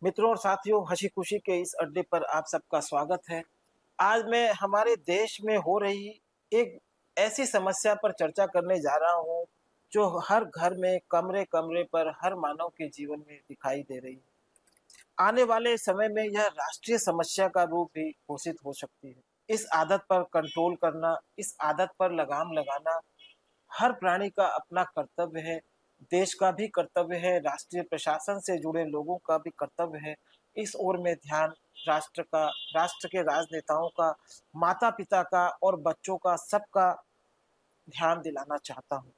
मित्रों और साथियों, हंसी खुशी के इस अड्डे पर आप सबका स्वागत है। आज मैं हमारे देश में हो रही एक ऐसी समस्या पर चर्चा करने जा रहा हूँ, जो हर घर में कमरे कमरे पर हर मानव के जीवन में दिखाई दे रही है। आने वाले समय में यह राष्ट्रीय समस्या का रूप भी घोषित हो सकती है। इस आदत पर कंट्रोल करना, इस आदत पर लगाम लगाना हर प्राणी का अपना कर्तव्य है, देश का भी कर्तव्य है, राष्ट्रीय प्रशासन से जुड़े लोगों का भी कर्तव्य है। इस ओर में ध्यान राष्ट्र का, राष्ट्र के राजनेताओं का, माता-पिता का और बच्चों का, सबका ध्यान दिलाना चाहता हूँ।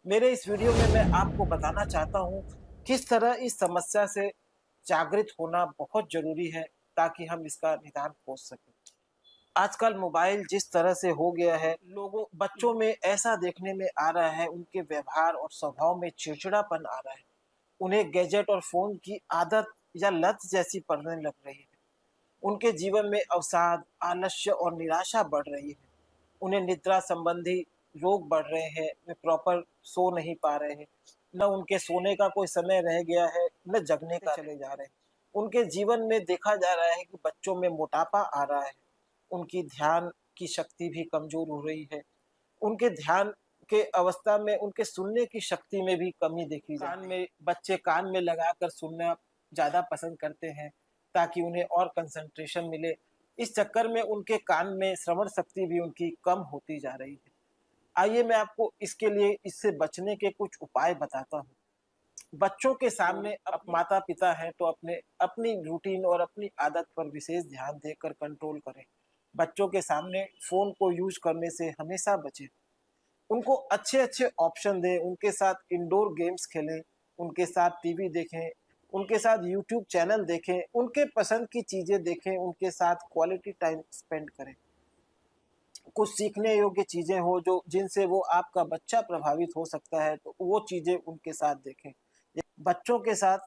मेरे इस वीडियो में मैं आपको बताना चाहता हूँ, किस तरह इस समस्या से जागृत होना बहुत ज़रूरी है, ताकि हम इसका निदान खोज सकें। आजकल मोबाइल जिस तरह से हो गया है, लोगों बच्चों में ऐसा देखने में आ रहा है, उनके व्यवहार और स्वभाव में चिड़चिड़ापन आ रहा है। उन्हें गैजेट और फ़ोन की आदत या लत जैसी पड़ने लग रही है। उनके जीवन में अवसाद, आलस्य और निराशा बढ़ रही है। उन्हें निद्रा संबंधी रोग बढ़ रहे हैं, वे प्रॉपर सो नहीं पा रहे हैं, न उनके सोने का कोई समय रह गया है, न जगने का चले जा रहे हैं। उनके जीवन में देखा जा रहा है कि बच्चों में मोटापा आ रहा है, उनकी ध्यान की शक्ति भी कमज़ोर हो रही है। उनके ध्यान के अवस्था में उनके सुनने की शक्ति में भी कमी देखी जाती है। कान में बच्चे कान में लगाकर सुनना ज़्यादा पसंद करते हैं, ताकि उन्हें और कंसंट्रेशन मिले। इस चक्कर में उनके कान में श्रवण शक्ति भी उनकी कम होती जा रही है। आइए मैं आपको इसके लिए, इससे बचने के कुछ उपाय बताता हूँ। बच्चों के सामने अब माता-पिता हैं तो अपने अपनी रूटीन और अपनी आदत पर विशेष ध्यान देकर कंट्रोल करें। बच्चों के सामने फ़ोन को यूज़ करने से हमेशा बचें। उनको अच्छे-अच्छे ऑप्शन दें, उनके साथ इंडोर गेम्स खेलें, उनके साथ टीवी देखें, उनके साथ यूट्यूब चैनल देखें, उनके पसंद की चीज़ें देखें, उनके साथ क्वालिटी टाइम स्पेंड करें। कुछ सीखने योग्य चीज़ें हो जो जिनसे वो आपका बच्चा प्रभावित हो सकता है, तो वो चीज़ें उनके साथ देखें। बच्चों के साथ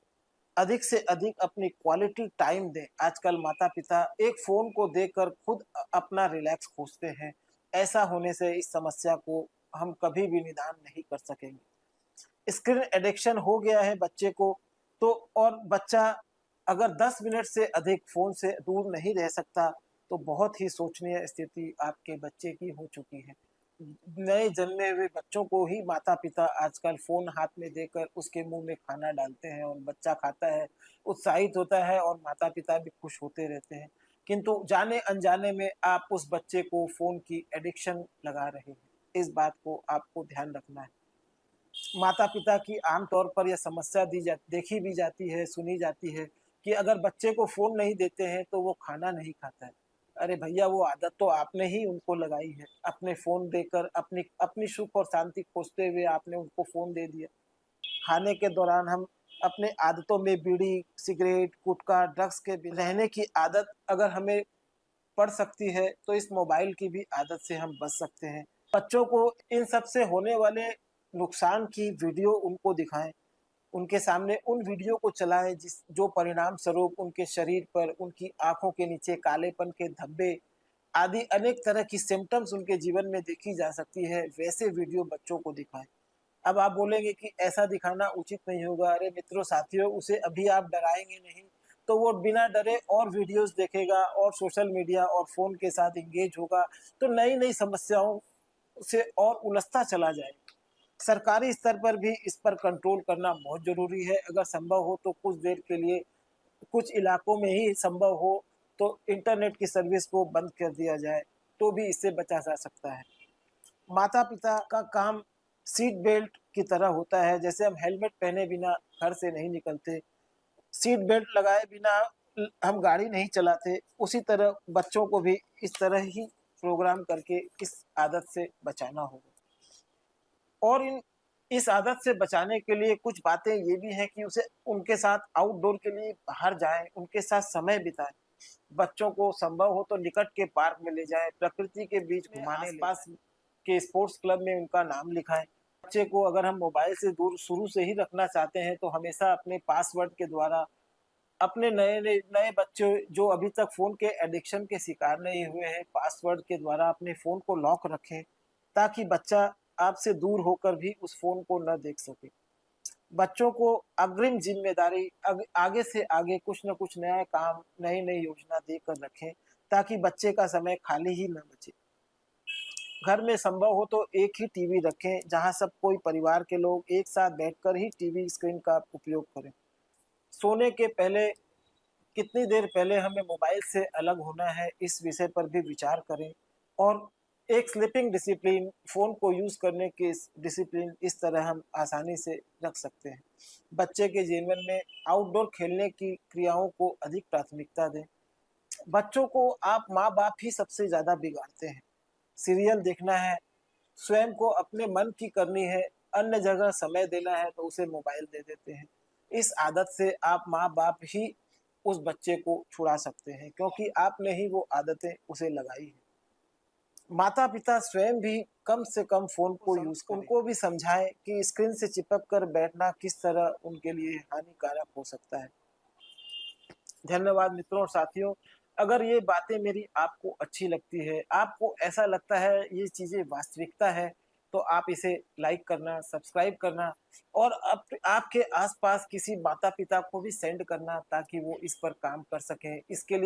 अधिक से अधिक अपनी क्वालिटी टाइम दें। आजकल माता-पिता एक फ़ोन को देकर खुद अपना रिलैक्स खोजते हैं। ऐसा होने से इस समस्या को हम कभी भी निदान नहीं कर सकेंगे। स्क्रीन एडिक्शन हो गया है बच्चे को, तो और बच्चा अगर 10 मिनट से अधिक फ़ोन से दूर नहीं रह सकता, तो बहुत ही शोचनीय स्थिति आपके बच्चे की हो चुकी है। नए जन्मे हुए बच्चों को ही माता-पिता आजकल फ़ोन हाथ में देकर उसके मुँह में खाना डालते हैं और बच्चा खाता है, उत्साहित होता है और माता-पिता भी खुश होते रहते हैं। किंतु जाने-अनजाने में आप उस बच्चे को फ़ोन की एडिक्शन लगा रहे हैं। इस बात को आपको ध्यान रखना है। माता-पिता की आम तौर पर यह समस्या देखी भी जाती है, सुनी जाती है कि अगर बच्चे को फ़ोन नहीं देते हैं, तो वो खाना नहीं खाता है। अरे भैया, वो आदत तो आपने ही उनको लगाई है। अपने फ़ोन देकर अपनी अपनी सुख और शांति खोजते हुए आपने उनको फ़ोन दे दिया। खाने के दौरान हम अपने आदतों में बीड़ी, सिगरेट, गुटखा, ड्रग्स के बिना रहने की आदत अगर हमें पड़ सकती है, तो इस मोबाइल की भी आदत से हम बच सकते हैं। बच्चों को इन सब से होने वाले नुकसान की वीडियो उनको दिखाएँ, उनके सामने उन वीडियो को चलाएँ जो परिणाम स्वरूप उनके शरीर पर, उनकी आँखों के नीचे कालेपन के धब्बे आदि अनेक तरह की सिम्पटम्स उनके जीवन में देखी जा सकती है, वैसे वीडियो बच्चों को दिखाएँ। अब आप बोलेंगे कि ऐसा दिखाना उचित नहीं होगा। अरे मित्रों, साथियों, उसे अभी आप डराएँगे नहीं, तो वो बिना डरे और वीडियोज़ देखेगा और सोशल मीडिया और फ़ोन के साथ एंगेज होगा, तो नई-नई समस्याओं से और उलझता चला जाएगा। सरकारी स्तर पर भी इस पर कंट्रोल करना बहुत ज़रूरी है। अगर संभव हो तो कुछ देर के लिए, कुछ इलाकों में ही संभव हो, तो इंटरनेट की सर्विस को बंद कर दिया जाए, तो भी इससे बचा जा सकता है। माता-पिता का काम सीट बेल्ट की तरह होता है। जैसे हम हेलमेट पहने बिना घर से नहीं निकलते, सीट बेल्ट लगाए बिना हम गाड़ी नहीं चलाते, उसी तरह बच्चों को भी इस तरह ही प्रोग्राम करके इस आदत से बचाना होगा। और इस आदत से बचाने के लिए कुछ बातें ये भी हैं कि उसे उनके साथ आउटडोर के लिए बाहर जाएँ, उनके साथ समय बिताएँ। बच्चों को संभव हो तो निकट के पार्क में ले जाएँ, प्रकृति के बीच घुमाने ले जाएँ। के स्पोर्ट्स क्लब में उनका नाम लिखाएँ। बच्चे को अगर हम मोबाइल से दूर शुरू से ही रखना चाहते हैं, तो हमेशा अपने पासवर्ड के द्वारा अपने नए बच्चे जो अभी तक फ़ोन के एडिक्शन के शिकार नहीं हुए हैं, पासवर्ड के द्वारा अपने फ़ोन को लॉक रखें, ताकि बच्चा आपसे दूर होकर भी उस फ़ोन को न देख सके। बच्चों को अग्रिम ज़िम्मेदारी आगे से आगे कुछ न कुछ नया काम, नई-नई योजना देकर रखें, ताकि बच्चे का समय खाली ही ना बचे। घर में संभव हो तो एक ही टीवी रखें, जहाँ सब कोई परिवार के लोग एक साथ बैठकर ही टीवी स्क्रीन का उपयोग करें। सोने के पहले कितनी देर पहले हमें मोबाइल से अलग होना है, इस विषय पर भी विचार करें और एक स्लीपिंग डिसिप्लिन, फ़ोन को यूज़ करने की डिसिप्लिन इस तरह हम आसानी से रख सकते हैं। बच्चे के जीवन में आउटडोर खेलने की क्रियाओं को अधिक प्राथमिकता दें। बच्चों को आप माँ-बाप ही सबसे ज़्यादा बिगाड़ते हैं। सीरियल देखना है, स्वयं को अपने मन की करनी है, अन्य जगह समय देना है तो उसे मोबाइल दे देते हैं। इस आदत से आप माँ-बाप ही उस बच्चे को छुड़ा सकते हैं, क्योंकि आपने ही वो आदतें उसे लगाई हैं। माता-पिता स्वयं भी कम से कम फ़ोन को यूज़ करें। उनको भी समझाएँ कि स्क्रीन से चिपक कर बैठना किस तरह उनके लिए हानिकारक हो सकता है। धन्यवाद मित्रों और साथियों। अगर ये बातें मेरी आपको अच्छी लगती है, आपको ऐसा लगता है ये चीज़ें वास्तविकता है, तो आप इसे लाइक करना, सब्सक्राइब करना और आपके आस-पास किसी माता-पिता को भी सेंड करना, ताकि वो इस पर काम कर सकें। इसके लिए